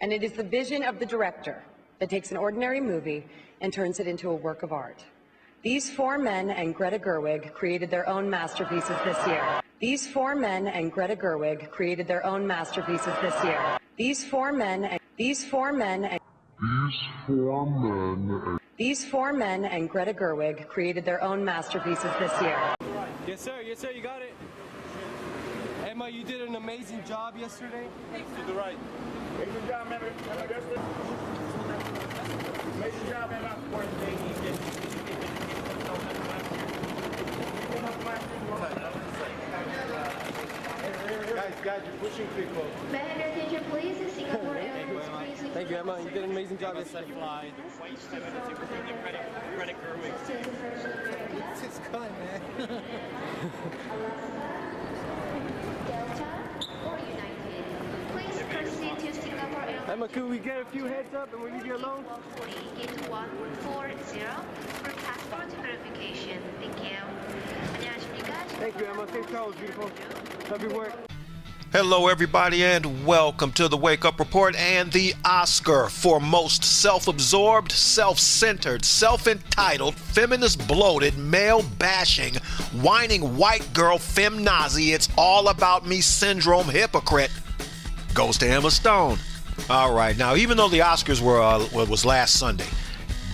And it is the vision of the director that takes an ordinary movie and turns it into a work of art. These four men and Greta Gerwig created their own masterpieces this year. These four men and Greta Gerwig created their own masterpieces this year. These four men and Greta Gerwig created their own masterpieces this year. Yes, sir, you got it. Emma, you did an amazing job yesterday. To the right. Good job, Emma. Amazing job, Emma. Guys, you're pushing too close. May I have your attention, please? Singapore Airlines, please. Thank you, Emma. You did an amazing job yesterday. It's just fun, man. Delta or United. Please proceed to Singapore Airlines. Emma, could we get a few heads up and we leave you alone? Gate 140 for passport verification. Thank you. 안녕하십니까? Thank you, Emma. Safe travels, beautiful. Love your work. Hello, everybody, and welcome to the Wake Up Report and the Oscar for most self-absorbed, self-centered, self-entitled, feminist, bloated, male-bashing, whining white girl femnazi, it's all about me syndrome hypocrite goes to Emma Stone. All right, now, even though the Oscars was last Sunday,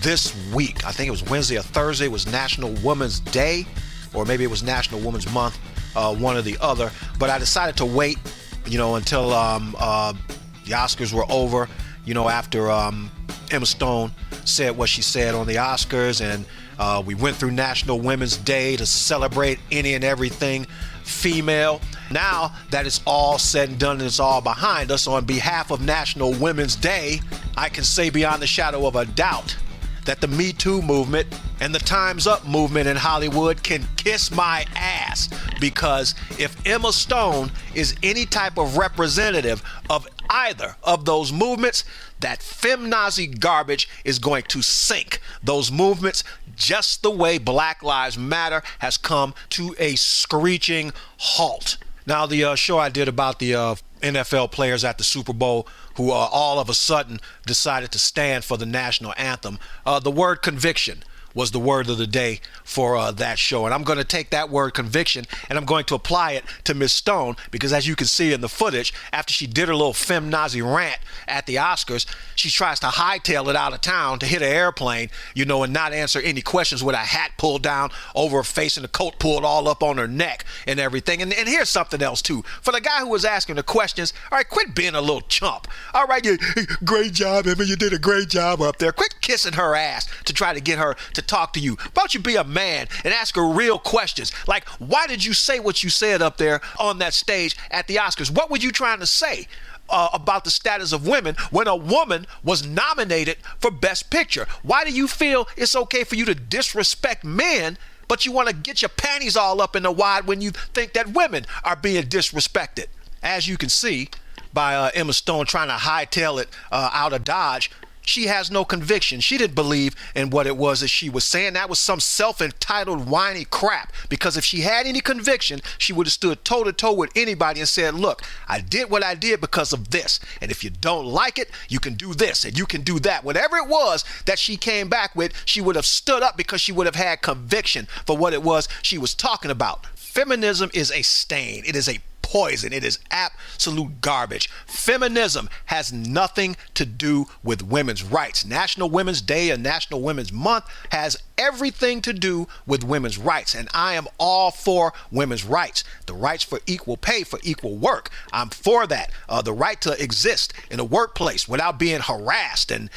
this week, I think it was Wednesday or Thursday, was National Women's Day, or maybe it was National Women's Month. One or the other, but I decided to wait, until the Oscars were over, after Emma Stone said what she said on the Oscars, and we went through National Women's Day to celebrate any and everything female. Now that it's all said and done and it's all behind us, on behalf of National Women's Day, I can say beyond the shadow of a doubt that the Me Too movement and the Time's Up movement in Hollywood can kiss my ass, because if Emma Stone is any type of representative of either of those movements, that femnazi garbage is going to sink those movements just the way Black Lives Matter has come to a screeching halt. Now, the show I did about the NFL players at the Super Bowl who all of a sudden decided to stand for the national anthem, the word conviction was the word of the day for that show. And I'm going to take that word conviction and I'm going to apply it to Miss Stone, because as you can see in the footage, after she did her little femnazi rant at the Oscars, she tries to hightail it out of town to hit an airplane, and not answer any questions with a hat pulled down over her face and the coat pulled all up on her neck and everything. And here's something else too. For the guy who was asking the questions, all right, quit being a little chump. All right, great job, Emma. You did a great job up there. Quit kissing her ass to try to get her to talk to you. Why don't you be a man and ask her real questions? Like, why did you say what you said up there on that stage at the Oscars? What were you trying to say about the status of women when a woman was nominated for Best Picture? Why do you feel it's okay for you to disrespect men, but you want to get your panties all up in the wad when you think that women are being disrespected? As you can see by Emma Stone trying to hightail it out of Dodge, she has no conviction. She didn't believe in what it was that she was saying. That was some self-entitled whiny crap, because if she had any conviction, she would have stood toe-to-toe with anybody and said, look, I did what I did because of this, and if you don't like it, you can do this and you can do that. Whatever it was that she came back with, she would have stood up, because she would have had conviction for what it was she was talking about. Feminism is a stain. It is a poison. It is absolute garbage. Feminism has nothing to do with women's rights. National Women's Day and National Women's Month has everything to do with women's rights, and I am all for women's rights. The rights for equal pay for equal work, I'm for that. The right to exist in a workplace without being harassed and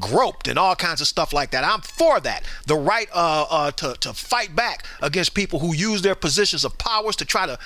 groped and all kinds of stuff like that, I'm for that. The right to fight back against people who use their positions of powers to try to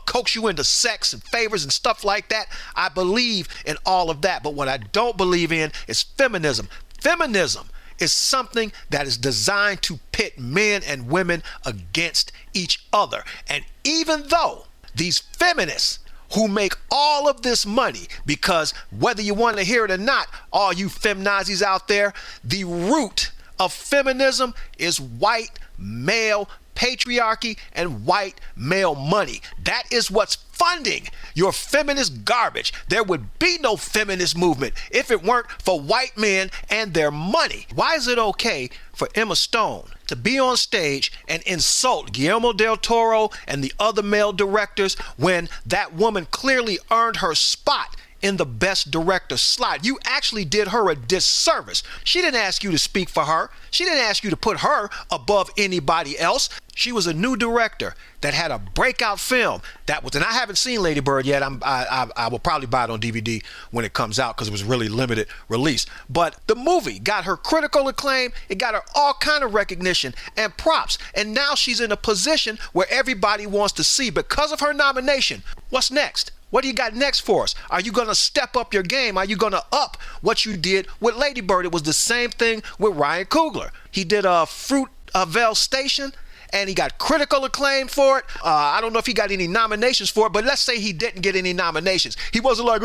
coax you into sex and favors and stuff like that, I believe in all of that. But what I don't believe in is feminism. Feminism is something that is designed to pit men and women against each other. And even though these feminists who make all of this money, because whether you want to hear it or not, all you femnazis out there, the root of feminism is white male patriarchy and white male money. That is what's funding your feminist garbage. There would be no feminist movement if it weren't for white men and their money. Why is it okay for Emma Stone to be on stage and insult Guillermo del Toro and the other male directors when that woman clearly earned her spot in the best director slot? You actually did her a disservice. She didn't ask you to speak for her. She didn't ask you to put her above anybody else. She was a new director that had a breakout film that was, and I haven't seen Lady Bird yet. I will probably buy it on DVD when it comes out because it was really limited release. But the movie got her critical acclaim. It got her all kind of recognition and props. And now she's in a position where everybody wants to see because of her nomination. What's next? What do you got next for us? Are you going to step up your game? Are you going to up what you did with Lady Bird? It was the same thing with Ryan Coogler. He did Fruitvale Station, and he got critical acclaim for it. I don't know if he got any nominations for it, but let's say he didn't get any nominations. He wasn't like,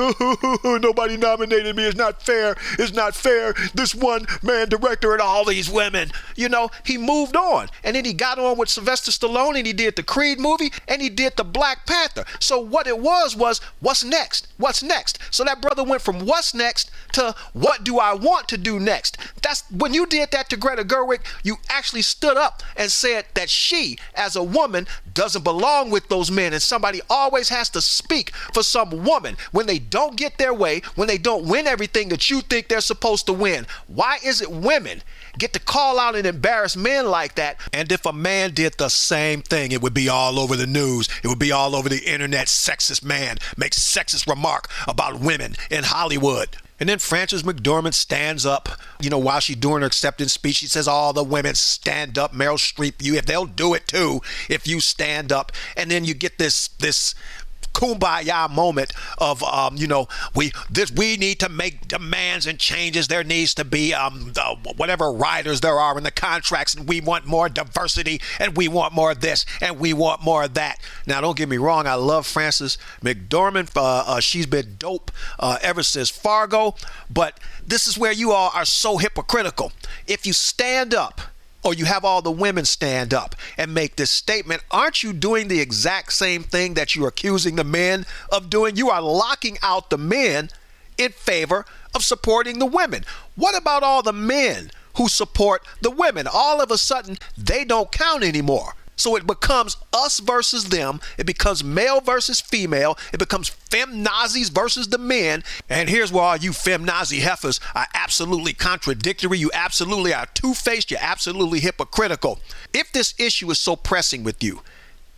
nobody nominated me. It's not fair. It's not fair. This one man director and all these women. You know, he moved on. And then he got on with Sylvester Stallone, and he did the Creed movie, and he did the Black Panther. So what it was what's next? What's next? So that brother went from what's next to what do I want to do next? That's when you did that to Greta Gerwig, you actually stood up and said that she, as a woman, doesn't belong with those men, and somebody always has to speak for some woman when they don't get their way, when they don't win everything that you think they're supposed to win. Why is it women get to call out and embarrass men like that? And if a man did the same thing, it would be all over the news. It would be all over the internet. Sexist man makes sexist remark about women in Hollywood. And then Frances McDormand stands up, you know, while she's doing her acceptance speech. She says, all the women stand up. Meryl Streep, if they'll do it too, if you stand up. And then you get this kumbaya moment of we need to make demands and changes. There needs to be whatever riders there are in the contracts, and we want more diversity, and we want more of this, and we want more of that. Now, don't get me wrong, I love Frances McDormand. She's been dope ever since Fargo, but this is where you all are so hypocritical. If you stand up, or you have all the women stand up and make this statement, aren't you doing the exact same thing that you're accusing the men of doing? You are locking out the men in favor of supporting the women. What about all the men who support the women? All of a sudden, they don't count anymore. So it becomes us versus them. It becomes male versus female. It becomes Femnazis versus the men. And here's where all you Femnazi heifers are absolutely contradictory. You absolutely are two-faced. You're absolutely hypocritical. If this issue is so pressing with you,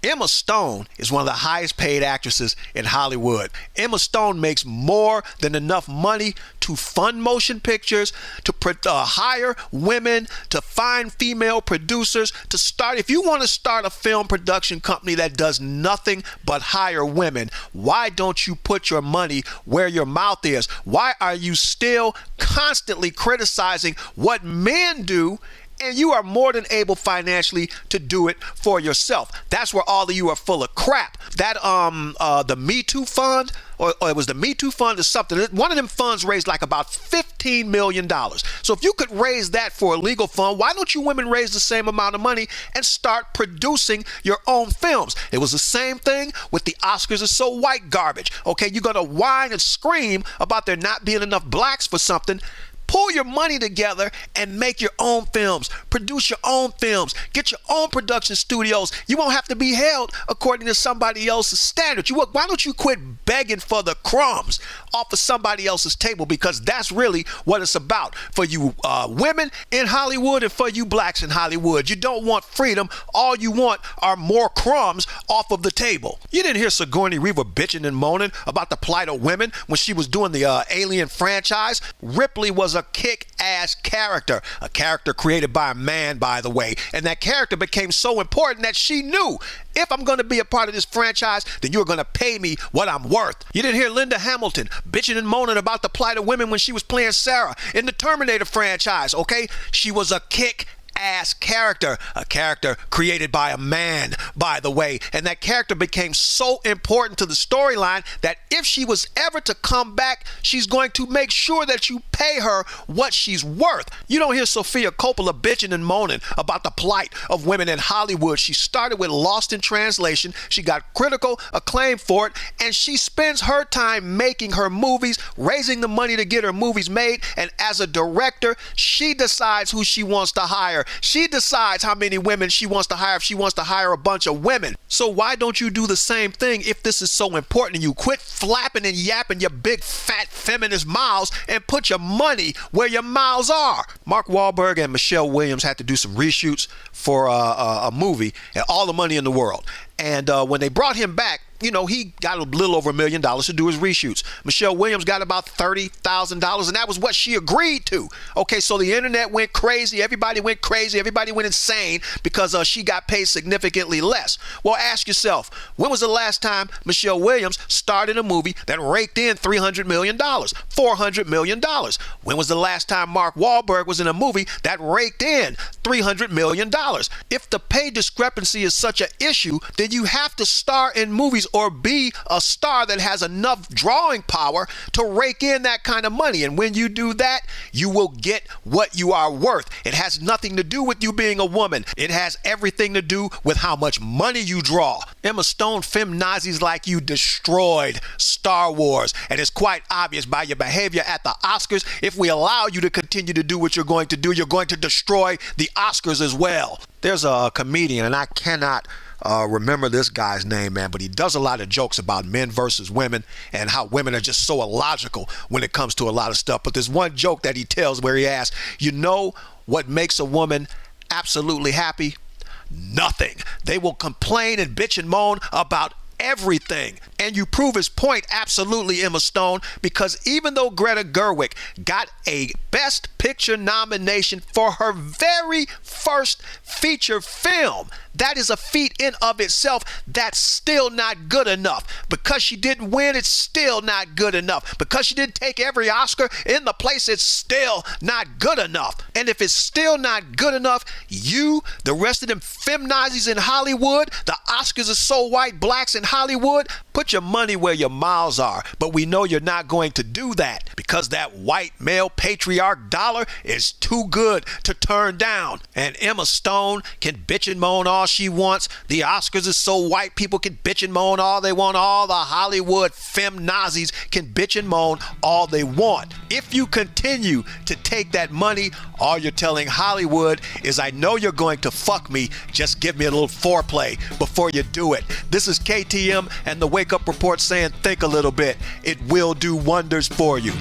Emma Stone is one of the highest paid actresses in Hollywood. Emma Stone makes more than enough money to fund motion pictures, to hire women, to find female producers, to start. If you want to start a film production company that does nothing but hire women, why don't you put your money where your mouth is? Why are you still constantly criticizing what men do? And you are more than able financially to do it for yourself. That's where all of you are full of crap. That the Me Too fund, or it was the Me Too fund or something. One of them funds raised like about $15 million. So if you could raise that for a legal fund, why don't you women raise the same amount of money and start producing your own films? It was the same thing with the Oscars. It's so white garbage. Okay, you're gonna whine and scream about there not being enough blacks for something. Pull your money together and make your own films. Produce your own films. Get your own production studios. You won't have to be held according to somebody else's standards. Why don't you quit begging for the crumbs off of somebody else's table? Because that's really what it's about for you women in Hollywood and for you blacks in Hollywood. You don't want freedom. All you want are more crumbs off of the table. You didn't hear Sigourney Weaver bitching and moaning about the plight of women when she was doing the Alien franchise. Ripley was a kick-ass character, a character created by a man, by the way, and that character became so important that she knew, if I'm going to be a part of this franchise, then you're going to pay me what I'm worth. You didn't hear Linda Hamilton bitching and moaning about the plight of women when she was playing Sarah in the Terminator franchise, okay? She was a kick ass character, a character created by a man, by the way. And that character became so important to the storyline that if she was ever to come back, she's going to make sure that you pay her what she's worth. You don't hear Sofia Coppola bitching and moaning about the plight of women in Hollywood. She started with Lost in Translation. She got critical acclaim for it, and she spends her time making her movies, raising the money to get her movies made, and as a director, she decides who she wants to hire. She decides how many women she wants to hire if she wants to hire a bunch of women. So why don't you do the same thing if this is so important to you? Quit flapping and yapping your big fat feminist mouths and put your money where your mouths are. Mark Wahlberg and Michelle Williams had to do some reshoots for a movie and all the money in the world. And when they brought him back, you know, he got a little over $1 million to do his reshoots. Michelle Williams got about $30,000, and that was what she agreed to. Okay, so the internet went crazy. Everybody went crazy. Everybody went insane because she got paid significantly less. Well, ask yourself, when was the last time Michelle Williams starred in a movie that raked in $300 million, $400 million? When was the last time Mark Wahlberg was in a movie that raked in $300 million? If the pay discrepancy is such an issue, then you have to star in movies or be a star that has enough drawing power to rake in that kind of money. And when you do that, you will get what you are worth. It has nothing to do with you being a woman. It has everything to do with how much money you draw. Emma Stone, Femnazis like you destroyed Star Wars. And it's quite obvious by your behavior at the Oscars. If we allow you to continue to do what you're going to do, you're going to destroy the Oscars as well. There's a comedian, and I cannot remember this guy's name, man, but he does a lot of jokes about men versus women and how women are just so illogical when it comes to a lot of stuff. But there's one joke that he tells where he asks, you know what makes a woman absolutely happy? Nothing. They will complain and bitch and moan about everything. And you prove his point absolutely, Emma Stone, because even though Greta Gerwig got a Best Picture nomination for her very first feature film, that is a feat in of itself. That's still not good enough. Because she didn't win, it's still not good enough. Because she didn't take every Oscar in the place, it's still not good enough. And if it's still not good enough, you, the rest of them Femnazis in Hollywood, the Oscars are so white blacks in Hollywood, put your money where your mouths are. But we know you're not going to do that because that white male patriarch dollar is too good to turn down. And Emma Stone can bitch and moan all she wants. The Oscars is so white, people can bitch and moan all they want. All the Hollywood Femnazis can bitch and moan all they want. If you continue to take that money, all you're telling Hollywood is, I know you're going to fuck me, just give me a little foreplay before you do it. This is KTM and the Wake Up Report saying think a little bit. It will do wonders for you.